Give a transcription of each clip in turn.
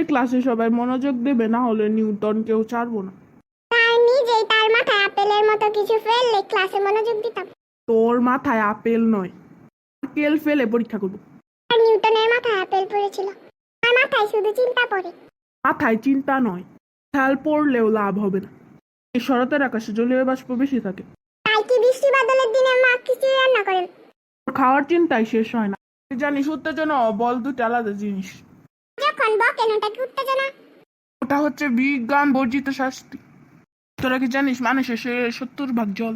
ক্লাসে সবাই মনোযোগ দেবে, না হলে নিউটনকেও ছাড়বো না। তার নিজেই তার মাথায় আপেলের মতো কিছু ফেললে ক্লাসে মনোযোগ দিতাম। তোর মাথায় আপেল নয়, নারকেল ফেলে পরীক্ষা করবো। আর নিউটনের মাথায় আপেল পড়েছিল। তার মাথায় শুধু চিন্তা পড়ে। মাথায় চিন্তা নয়, খেয়াল পড়লেও লাভ হবে না। এই শরতের আকাশে জলীয় বাষ্প বেশি থাকে। তাই কি বৃষ্টি বাদলের দিনে মা খিচুড়ি রান্না করেন? খাওয়ার চিন্তাই শেষ হয় না। তুই জানিস উত্তেজনা ও বল দুটো আলাদা জিনিস। যখন বকেন ওটা কি উত্তেজনা? ওটা হচ্ছে বিজ্ঞান বর্জিত শাস্তি। তোরা কি জানিস মানুষের শরীরে 70% জল?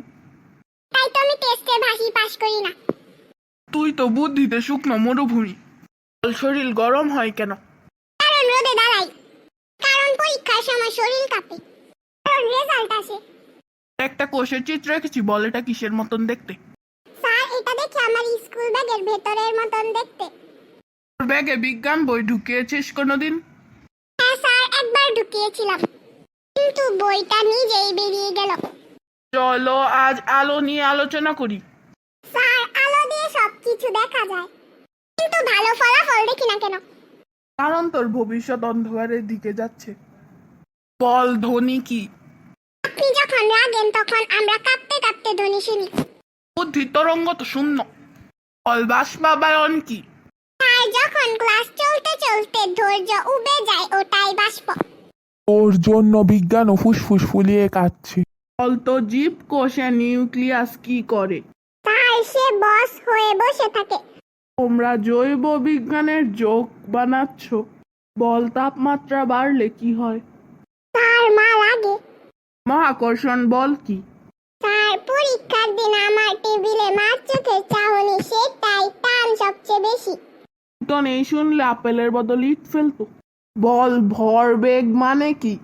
তাই তো আমি টেস্টে ভাসি পাস করি না। তুই তো বুদ্ধিতে শুকনো মরুভূমি। শরীর গরম হয় কেন? কারণ রোদে দাঁড়াই, কারণ পরীক্ষার সময় শরীর কাঁপে, কারণ রেজাল্ট আসে। একটা কোষের চিত্র এঁকেছি, বল এটা কিসের মতন দেখতে? স্যার এটা দেখে আমার স্কুল ব্যাগের ভেতরের মতন দেখতে। তোর ব্যাগে বিজ্ঞান বই ঢুকিয়েছিস কোনোদিন? হ্যাঁ স্যার, একবার ঢুকিয়েছিলাম, কিন্তু বইটা নিজেই বেরিয়ে গেল। চলো আজ আলো নিয়ে আলোচনা করি। স্যার আলো দিয়ে সবকিছু দেখা যায়, কিন্তু ভালো ফলাফল দেখি না কেন? কারণ তোর ভবিষ্যৎ অন্ধকারের দিকে যাচ্ছে। বল ধ্বনি কি? আপনি যখন রাগেন তখন আমরা কাঁপতে কাঁপতে ধ্বনি শুনি। বুদ্ধির তরঙ্গ তো শূন্য। বল বাষ্পায়ন কি? স্যার যখন ক্লাস চলতে চলতে ধৈর্য উবে যায় ওটাই বাষ্প। ওর জন্য বিজ্ঞান ও ফুসফুস ফুলিয়ে কাঁদছে। বল তো জীবকোষে নিউক্লিয়াস কি করে? স্যার সে বস হয়ে বসে থাকে। তোমরা জৈব বিজ্ঞানের যোগ বানাচ্ছ। বল তাপমাত্রা বাড়লে কি হয়? স্যার মা লাগে। মহাকর্ষণ বল কি? স্যার পরীক্ষার দিন আমার টেবিলে মার চোখের চাহনি, সেটাই টান সবচেয়ে বেশি। নিউটন এই শুনলে আপেলের বদল ইট ফেলতো। বল ভরবেগ মানে কি?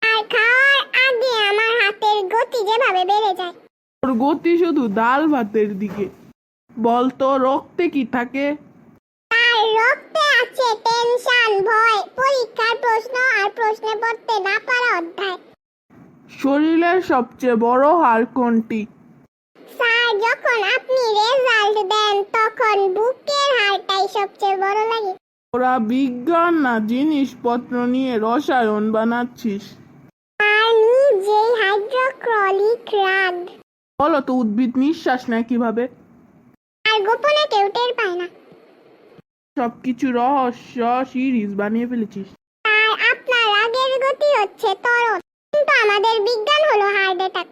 আর খাওয়ার আগে আমার হাতের গতি যেভাবে বেড়ে যায়। ওর গতি শুধু ডাল ভাতের দিকে। বল তো রক্তে কি থাকে? তার রক্তে আছে টেনশন, ভয়, পরীক্ষার প্রশ্ন আর প্রশ্নে পড়তে না পারা অধ্যায়। শরীরের সবচেয়ে বড় হাড় কোনটি? স্যার যখন আপনি রেজাল্ট দেন তখন বুকের হাড়টাই সবচেয়ে বড় লাগে। ওরা বিজ্ঞান না জিনিসপত্র নিয়ে রসায়ন বানাচ্ছিস। আর নিজেই হাইড্রোক্লোরিক রাগ। বলো তো উদ্ভিদ নিঃশ্বাস নেয় কিভাবে? আর গোপনে কেউ টের পায় না। সবকিছু রহস্য সিরিজ বানিয়ে ফেলেছিস। আর আপনার রাগের গতি হচ্ছে তরল, কিন্তু আমাদের বিজ্ঞান হলো হার্ট অ্যাটাক।